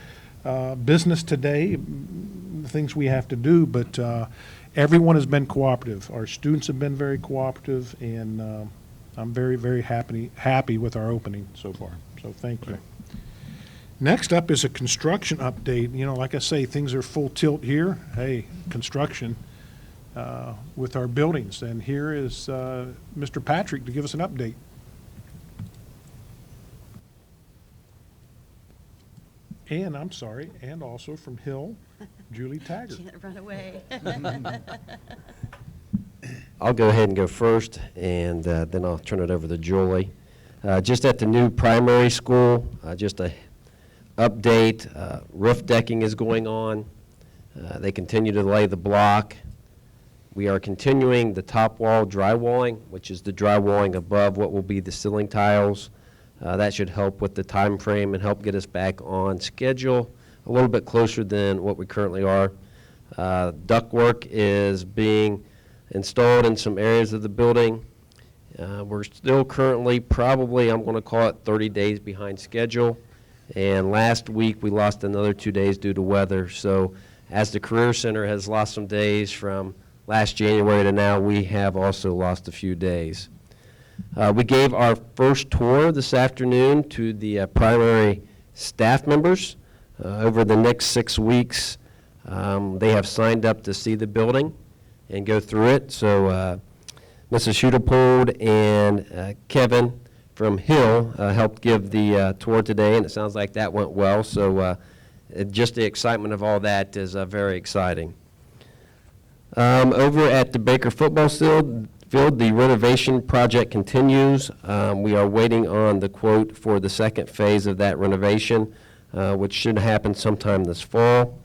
business today, the things we have to do, but everyone has been cooperative. Our students have been very cooperative, and I'm very, very happy with our opening so far. So thank you. Next up is a construction update. Like I say, things are full tilt here. Hey, construction with our buildings. And here is Mr. Patrick to give us an update. And I'm sorry, and also from Hill, Julie Taggart. Can't run away. I'll go ahead and go first, and then I'll turn it over to Julie. Just at the new primary school, just a update, roof decking is going on. They continue to lay the block. We are continuing the top wall drywalling, which is the drywalling above what will be the ceiling tiles. That should help with the time frame and help get us back on schedule a little bit closer than what we currently are. Ductwork is being installed in some areas of the building. We're still currently probably, I'm going to call it 30 days behind schedule. And last week we lost another 2 days due to weather. So as the Career Center has lost some days from last January to now, we have also lost a few days. We gave our first tour this afternoon to the primary staff members. Over the next 6 weeks, they have signed up to see the building and go through it. So Mrs. Schutelpold and Kevin from Hill helped give the tour today, and it sounds like that went well. So just the excitement of all that is very exciting. Over at the Baker football field, the renovation project continues. We are waiting on the quote for the second phase of that renovation, which should happen sometime this fall.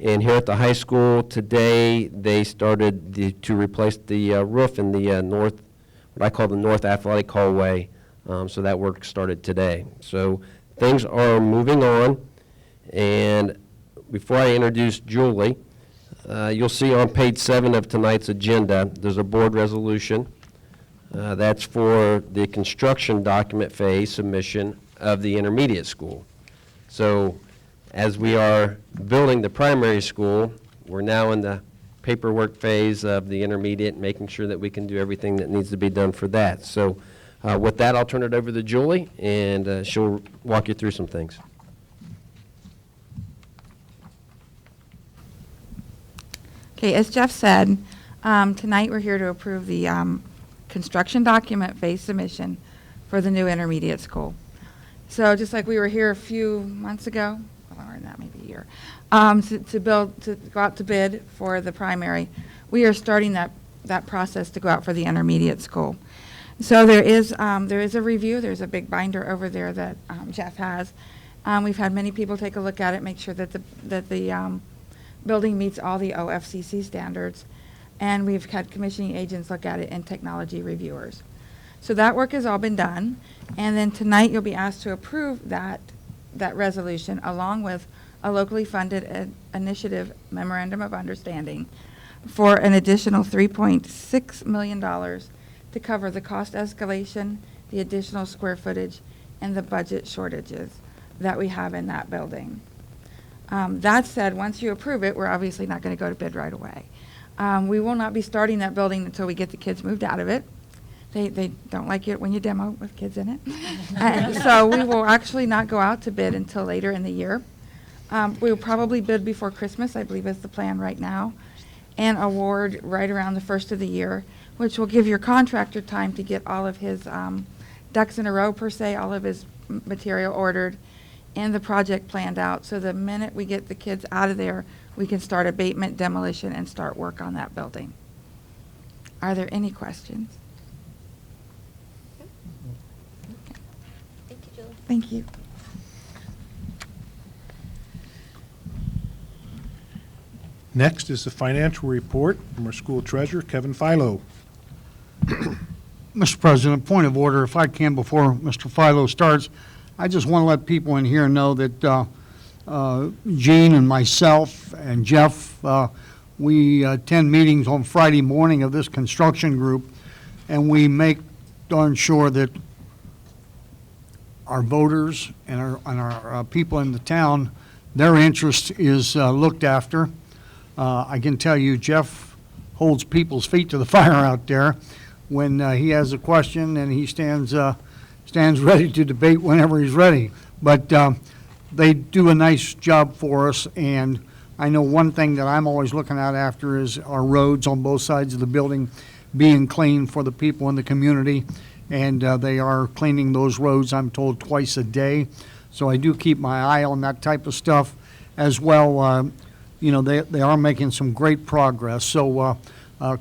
And here at the high school today, they started to replace the roof in the north, what I call the North Athletic Hallway. So that work started today. So things are moving on. And before I introduce Julie, you'll see on page 7 of tonight's agenda, there's a board resolution. That's for the construction document phase submission of the intermediate school. So as we are building the primary school, we're now in the paperwork phase of the intermediate, making sure that we can do everything that needs to be done for that. So with that, I'll turn it over to Julie, and she'll walk you through some things. Okay, as Jeff said, tonight we're here to approve the construction document phase submission for the new intermediate school. So just like we were here a few months ago, or not maybe a year, to go out to bid for the primary, we are starting that process to go out for the intermediate school. So there is a review. There's a big binder over there that Jeff has. We've had many people take a look at it, make sure that the building meets all the OFCC standards, and we've had commissioning agents look at it and technology reviewers. So that work has all been done, and then tonight you'll be asked to approve that resolution along with a locally funded initiative memorandum of understanding for an additional $3.6 million to cover the cost escalation, the additional square footage, and the budget shortages that we have in that building. That said, once you approve it, we're obviously not going to go to bid right away. We will not be starting that building until we get the kids moved out of it. They don't like it when you demo with kids in it. And so we will actually not go out to bid until later in the year. We will probably bid before Christmas, I believe is the plan right now, and award right around the first of the year, which will give your contractor time to get all of his ducks in a row, per se, all of his material ordered, and the project planned out. So the minute we get the kids out of there, we can start abatement, demolition, and start work on that building. Are there any questions? Thank you, Julie. Thank you. Next is the financial report from our school treasurer, Kevin Philo. Mr. President, point of order, if I can, before Mr. Philo starts, I just want to let people in here know that Gene and myself and Jeff, we attend meetings on Friday morning of this construction group, and we make darn sure that our voters and our people in the town, their interest is looked after. I can tell you Jeff holds people's feet to the fire out there when he has a question, and he stands ready to debate whenever he's ready. But they do a nice job for us, and I know one thing that I'm always looking out after is our roads on both sides of the building being clean for the people in the community, and they are cleaning those roads, I'm told, twice a day. So I do keep my eye on that type of stuff as well. You know, they are making some great progress. So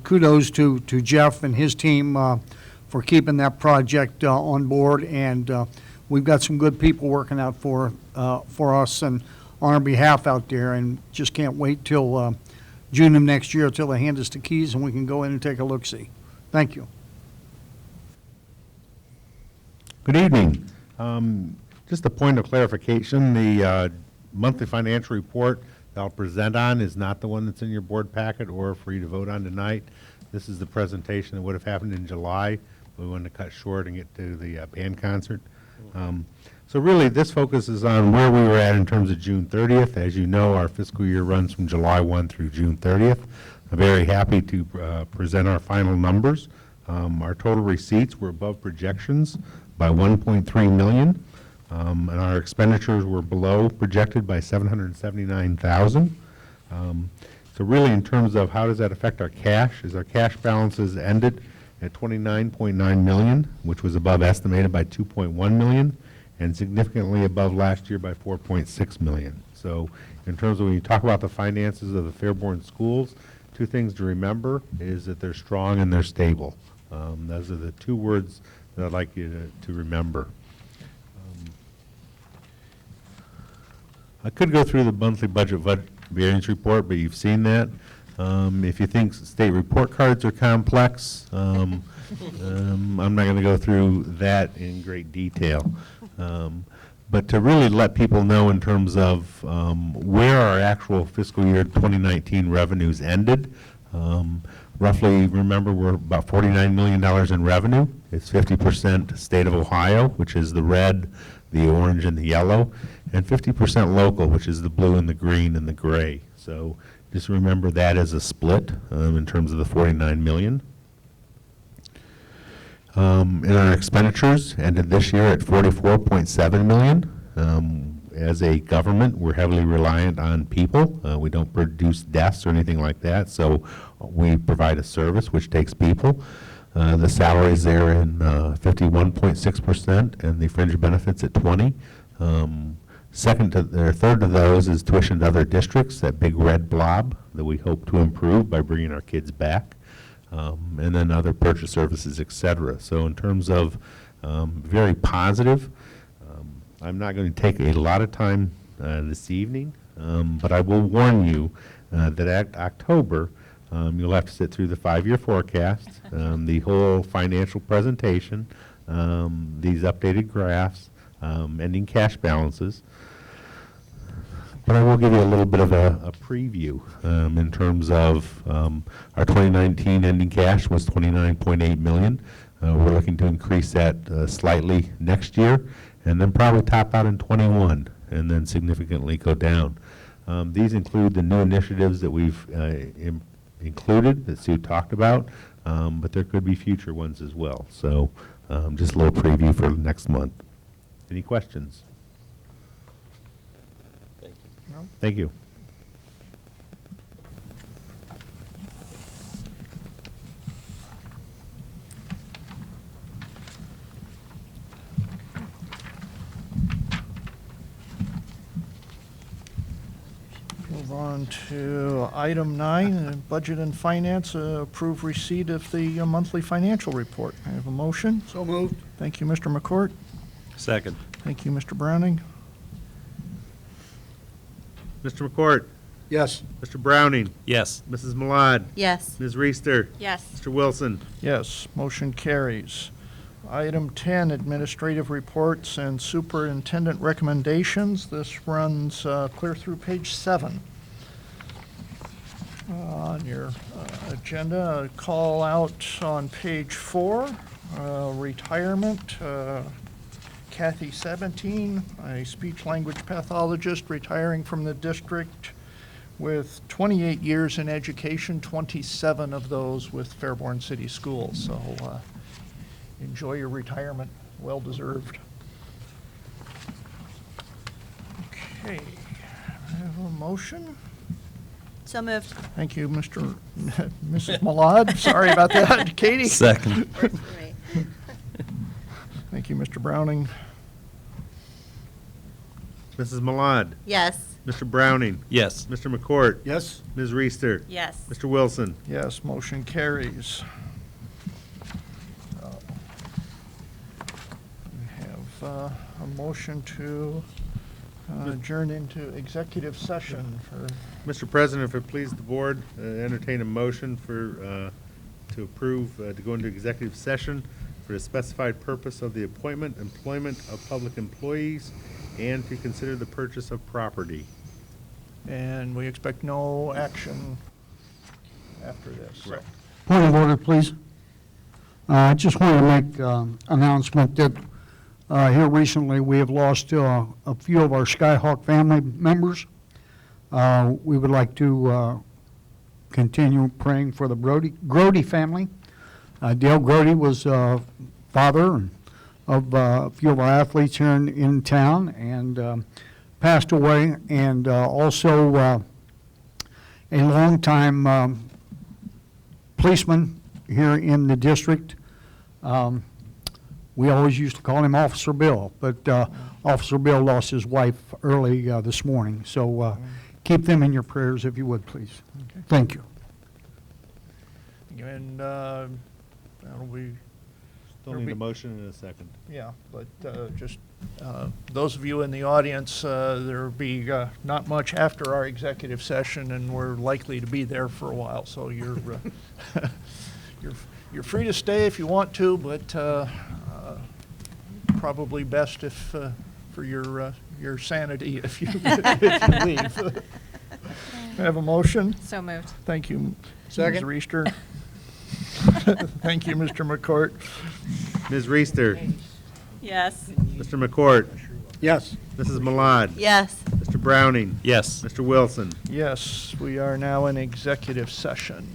kudos to Jeff and his team for keeping that project on board, and we've got some good people working out for us and on our behalf out there, and just can't wait till June of next year till they hand us the keys and we can go in and take a look-see. Thank you. Good evening. Just a point of clarification, the monthly financial report that I'll present on is not the one that's in your board packet or for you to vote on tonight. This is the presentation that would have happened in July. We wanted to cut short and get to the band concert. So really, this focuses on where we were at in terms of June 30th. As you know, our fiscal year runs from July 1 through June 30th. I'm very happy to present our final numbers. Our total receipts were above projections by 1.3 million, and our expenditures were below projected by 779,000. So really, in terms of how does that affect our cash, is our cash balances ended at 29.9 million, which was above estimated by 2.1 million, and significantly above last year by 4.6 million. So in terms of when you talk about the finances of the Fairborn schools, two things to remember is that they're strong and they're stable. Those are the two words that I'd like you to remember. I could go through the monthly budget variance report, but you've seen that. If you think state report cards are complex, I'm not going to go through that in great detail. But to really let people know in terms of where our actual fiscal year 2019 revenues ended, roughly, remember, we're about $49 million in revenue. It's 50% state of Ohio, which is the red, the orange, and the yellow, and 50% local, which is the blue and the green and the gray. So just remember that as a split in terms of the 49 million. In our expenditures, ended this year at 44.7 million. As a government, we're heavily reliant on people. We don't produce desks or anything like that, so we provide a service which takes people. The salaries there in 51.6%, and the fringe benefits at 20. Third of those is tuition to other districts, that big red blob that we hope to improve by bringing our kids back, and then other purchase services, et cetera. So in terms of very positive, I'm not going to take a lot of time this evening, but I will warn you that at October, you'll have to sit through the 5-year forecast, the whole financial presentation, these updated graphs, ending cash balances. But I will give you a little bit of a preview in terms of our 2019 ending cash was 29.8 million. We're looking to increase that slightly next year, and then probably top out in 21, and then significantly go down. These include the new initiatives that we've included, that Sue talked about, but there could be future ones as well. So just a little preview for next month. Any questions? Thank you. Move on to item 9, Budget and Finance, approve receipt of the monthly financial report. I have a motion. So moved. Thank you, Mr. McCourt. Second. Thank you, Mr. Browning. Mr. McCourt? Yes. Mr. Browning? Yes. Mrs. Malad? Yes. Ms. Reister? Yes. Mr. Wilson? Yes, motion carries. Item 10, administrative reports and superintendent recommendations. This runs clear through page 7. On your agenda, a call out on page 4, retirement. Kathy 17, a speech-language pathologist retiring from the district with 28 years in education, 27 of those with Fairborn City Schools. So enjoy your retirement, well-deserved. Okay, I have a motion. So moved. Thank you, Mrs. Malad. Sorry about that. Katie? Second. Thank you, Mr. Browning. Mrs. Malad? Yes. Mr. Browning? Yes. Mr. McCourt? Yes. Ms. Reister? Yes. Mr. Wilson? Yes, motion carries. We have a motion to adjourn into executive session for... Mr. President, if it please the board, entertain a motion for, to approve, to go into executive session for the specified purpose of the appointment, employment of public employees, and to consider the purchase of property. And we expect no action after this. So. Point of order, please. I just want to make announcement that here recently we have lost a few of our Skyhawk family members. We would like to continue praying for the Grody family. Dale Grody was father of a few of our athletes here in town and passed away, and also a longtime policeman here in the district. We always used to call him Officer Bill, but Officer Bill lost his wife early this morning. So keep them in your prayers if you would, please. Okay. Thank you. And that'll be. Still need a motion in a second. Yeah, but just those of you in the audience, there'll be not much after our executive session, and we're likely to be there for a while. So you're you're free to stay if you want to, but probably best if for your sanity if you if you leave. I have a motion. So moved. Thank you, Second. Ms. Reister. Thank you, Mr. McCourt. Ms. Reister. Yes. Mr. McCourt. Yes. Mrs. Malad. Yes. Mr. Browning. Yes. Mr. Wilson. Yes, we are now in executive session.